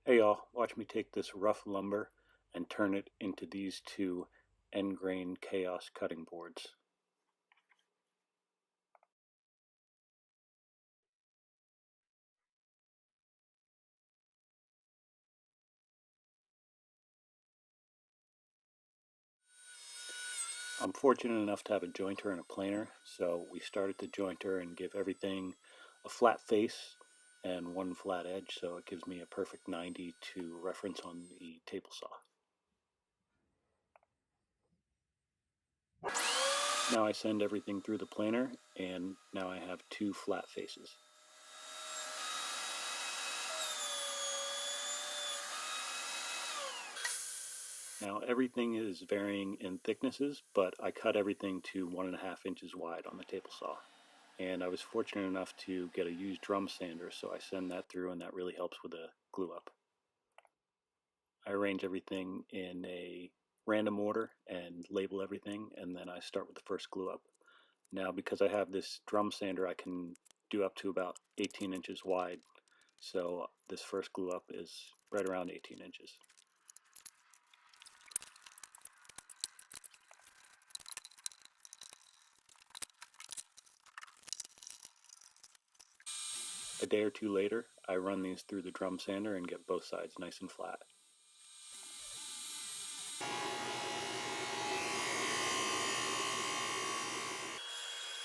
Hey y'all, watch me take this rough lumber and turn it into these two end grain chaos cutting boards. I'm fortunate enough to have a jointer and a planer, so we start at the jointer and give everything a flat face and one flat edge, so it gives me a perfect 90 to reference on the table saw. Now I send everything through the planer, and now I have two flat faces. Now everything is varying in thicknesses, but I cut everything to 1.5 inches wide on the table saw. And I was fortunate enough to get a used drum sander, so I send that through, and that really helps with the glue up. I arrange everything in a random order and label everything, and then I start with the first glue up. Now, because I have this drum sander, I can do up to about 18 inches wide, so this first glue up is right around 18 inches. A day or two later, I run these through the drum sander and get both sides nice and flat.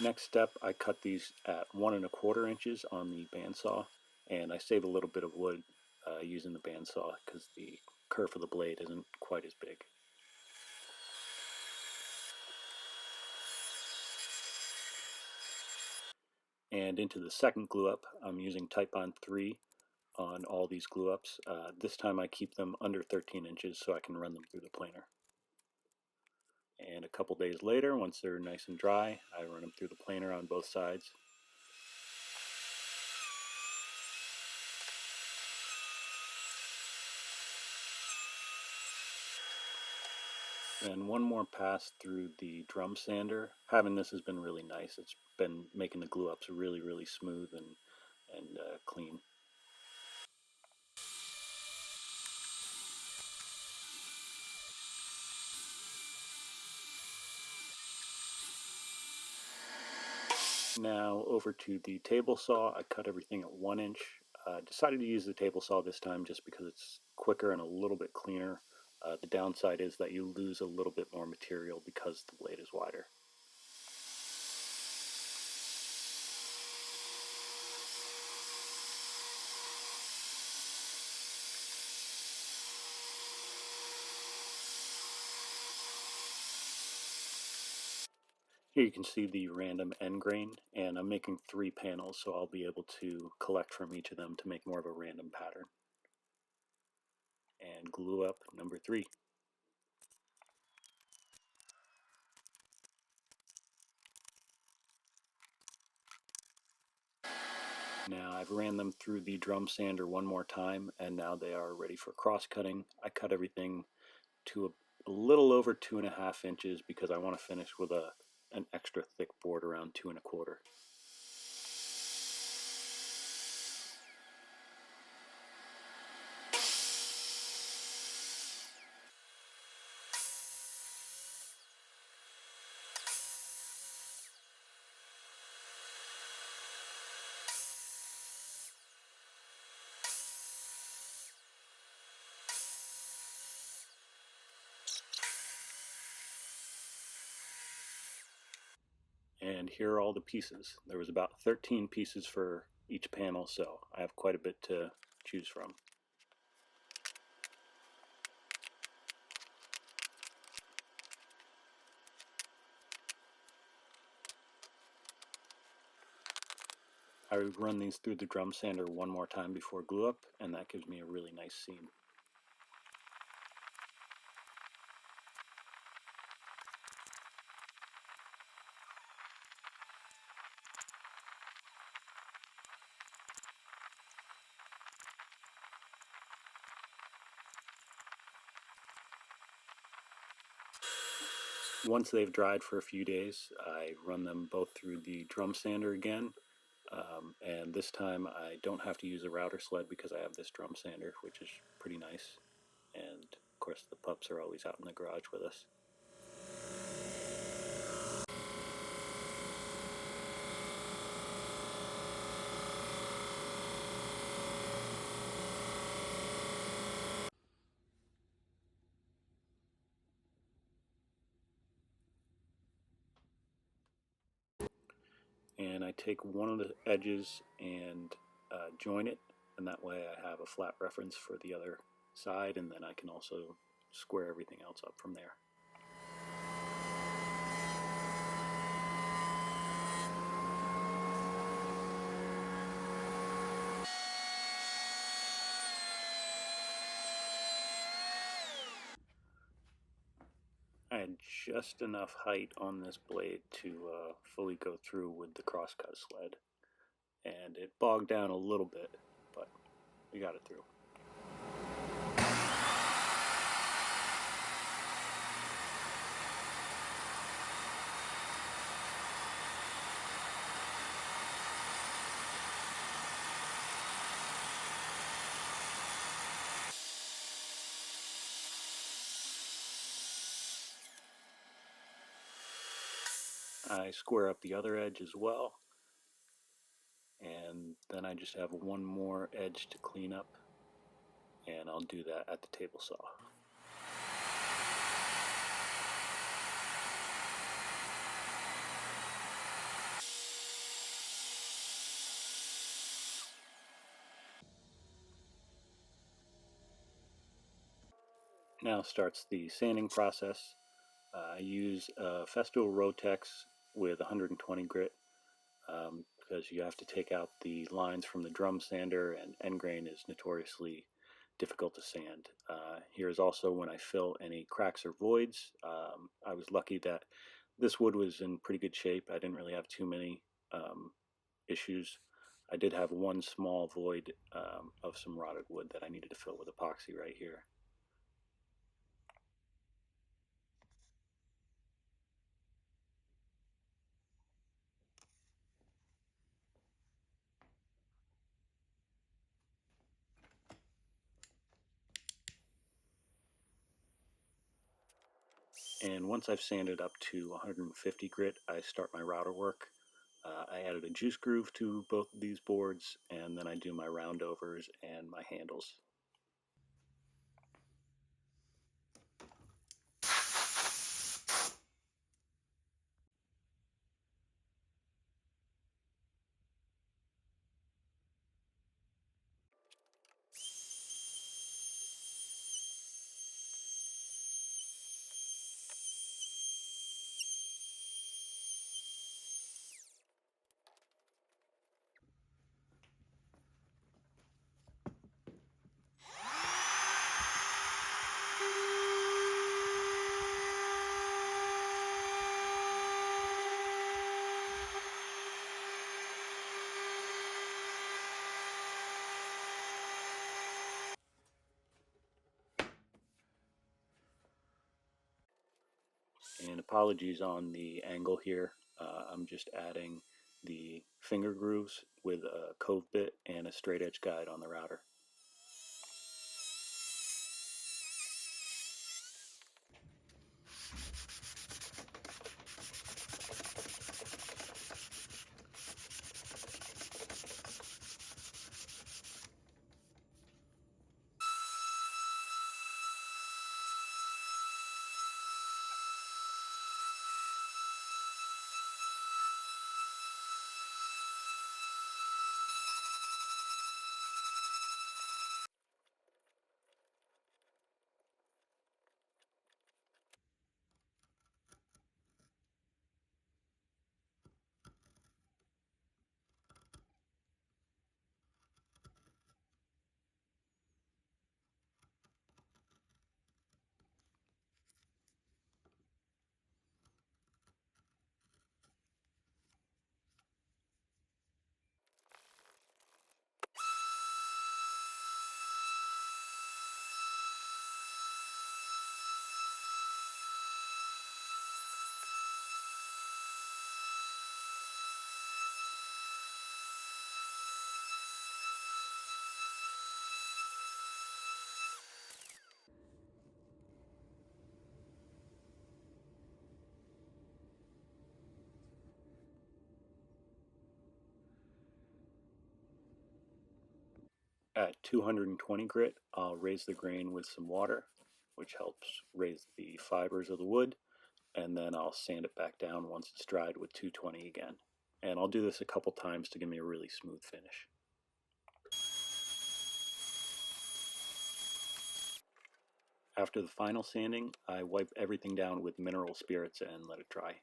Next step, I cut these at 1.25 inches on the bandsaw, and I save a little bit of wood using the bandsaw because the kerf of the blade isn't quite as big. And into the second glue up, I'm using Type Bond 3 on all these glue ups. This time I keep them under 13 inches so I can run them through the planer. And a couple days later, once they're nice and dry, I run them through the planer on both sides. And one more pass through the drum sander. Having this has been really nice. It's been making the glue ups really, really smooth and clean. Now over to the table saw. I cut everything at 1 inch. Decided to use the table saw this time just because it's quicker and a little bit cleaner. The downside is that you lose a little bit more material because the blade is wider. Here you can see the random end grain, and I'm making 3 panels, so I'll be able to collect from each of them to make more of a random pattern. And glue up number 3. Now I've ran them through the drum sander one more time, and now they are ready for cross cutting. I cut everything to a little over 2.5 inches because I want to finish with an extra thick board around 2.25. And here are all the pieces. There was about 13 pieces for each panel, so I have quite a bit to choose from. I run these through the drum sander one more time before glue up, and that gives me a really nice seam. Once they've dried for a few days, I run them both through the drum sander again, And this time I don't have to use a router sled because I have this drum sander, which is pretty nice. And of course the pups are always out in the garage with us. And I take one of the edges and join it, and that way I have a flat reference for the other side, and then I can also square everything else up from there. I had just enough height on this blade to fully go through with the crosscut sled, and it bogged down a little bit, but we got it through. I square up the other edge as well, and then I just have one more edge to clean up, and I'll do that at the table saw. Now starts the sanding process. I use Festool Rotex with 120 grit because you have to take out the lines from the drum sander, and end grain is notoriously difficult to sand. Here's also when I fill any cracks or voids. I was lucky that this wood was in pretty good shape. I didn't really have too many issues. I did have one small void of some rotted wood that I needed to fill with epoxy right here. And once I've sanded up to 150 grit, I start my router work. I added a juice groove to both of these boards, and then I do my roundovers and my handles. And apologies on the angle here. I'm just adding the finger grooves with a cove bit and a straight edge guide on the router. At 220 grit, I'll raise the grain with some water, which helps raise the fibers of the wood, and then I'll sand it back down once it's dried with 220 again. And I'll do this a couple times to give me a really smooth finish. After the final sanding, I wipe everything down with mineral spirits and let it dry.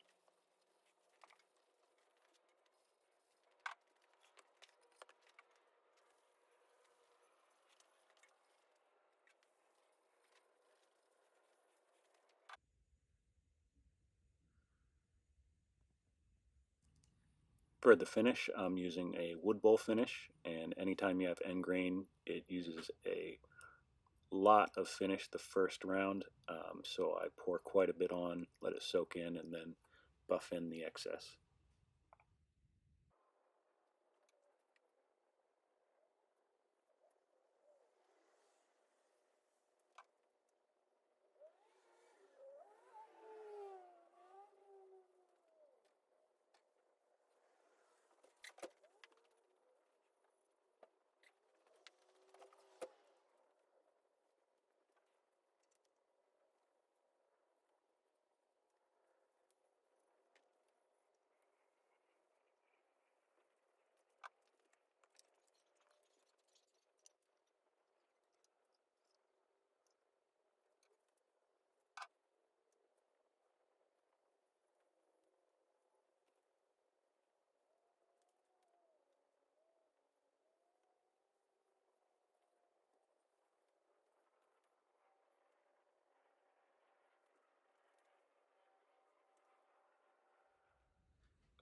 For the finish, I'm using a wood bowl finish, and anytime you have end grain, it uses a lot of finish the first round, so I pour quite a bit on, let it soak in, and then buff in the excess.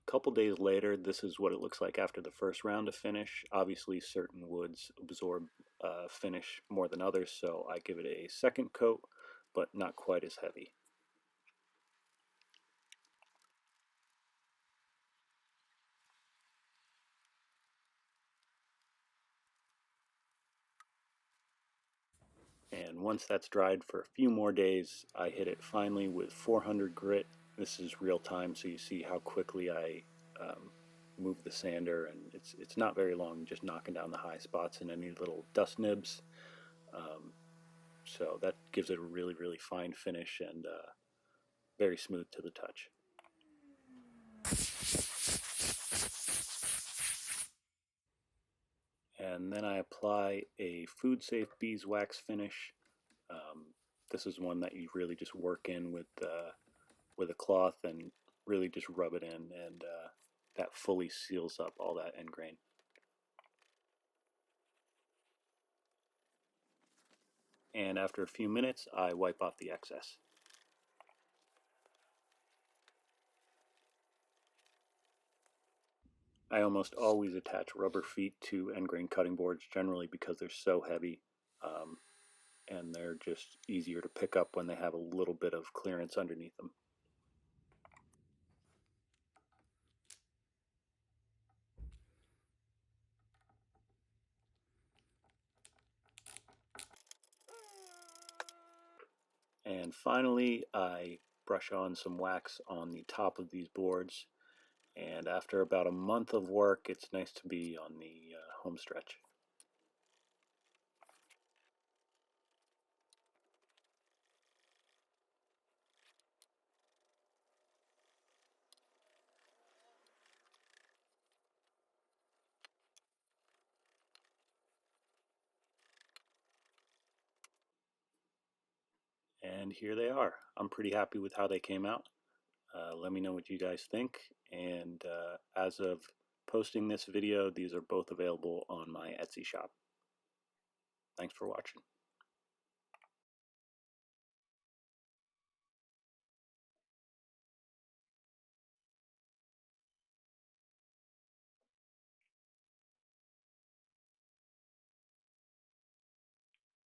A couple days later, this is what it looks like after the first round of finish. Obviously, certain woods absorb finish more than others, so I give it a second coat, but not quite as heavy. And once that's dried for a few more days, I hit it finally with 400 grit. This is real time, so you see how quickly I move the sander, and it's not very long, just knocking down the high spots and any little dust nibs. Um, so that gives it a really, really fine finish and very smooth to the touch. And then I apply a food safe beeswax finish. Um, this is one that you really just work in with a cloth and really just rub it in, and that fully seals up all that end grain. And after a few minutes, I wipe off the excess. I almost always attach rubber feet to end grain cutting boards, generally because they're so heavy, um, and they're just easier to pick up when they have a little bit of clearance underneath them. And finally, I brush on some wax on the top of these boards, and after about a month of work, it's nice to be on the home stretch. And here they are. I'm pretty happy with how they came out. Let me know what you guys think, and as of posting this video, these are both available on my Etsy shop. Thanks for watching.